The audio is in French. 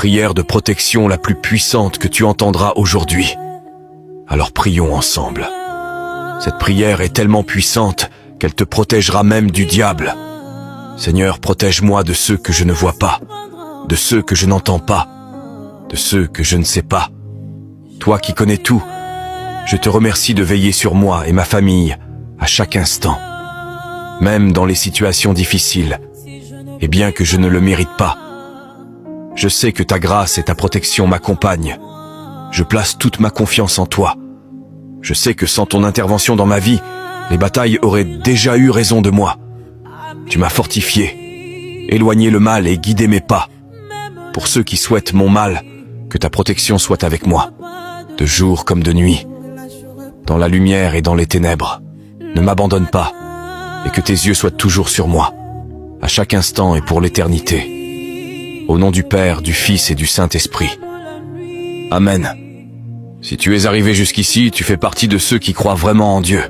prière de protection la plus puissante que tu entendras aujourd'hui. Alors prions ensemble. Cette prière est tellement puissante qu'elle te protégera même du diable. Seigneur, protège-moi de ceux que je ne vois pas, de ceux que je n'entends pas, de ceux que je ne sais pas. Toi qui connais tout, je te remercie de veiller sur moi et ma famille à chaque instant, même dans les situations difficiles, et bien que je ne le mérite pas. Je sais que ta grâce et ta protection m'accompagnent. Je place toute ma confiance en toi. Je sais que sans ton intervention dans ma vie, les batailles auraient déjà eu raison de moi. Tu m'as fortifié, éloigné le mal et guidé mes pas. Pour ceux qui souhaitent mon mal, que ta protection soit avec moi, de jour comme de nuit, dans la lumière et dans les ténèbres. Ne m'abandonne pas, et que tes yeux soient toujours sur moi, à chaque instant et pour l'éternité. Au nom du Père, du Fils et du Saint-Esprit. Amen. Si tu es arrivé jusqu'ici, tu fais partie de ceux qui croient vraiment en Dieu.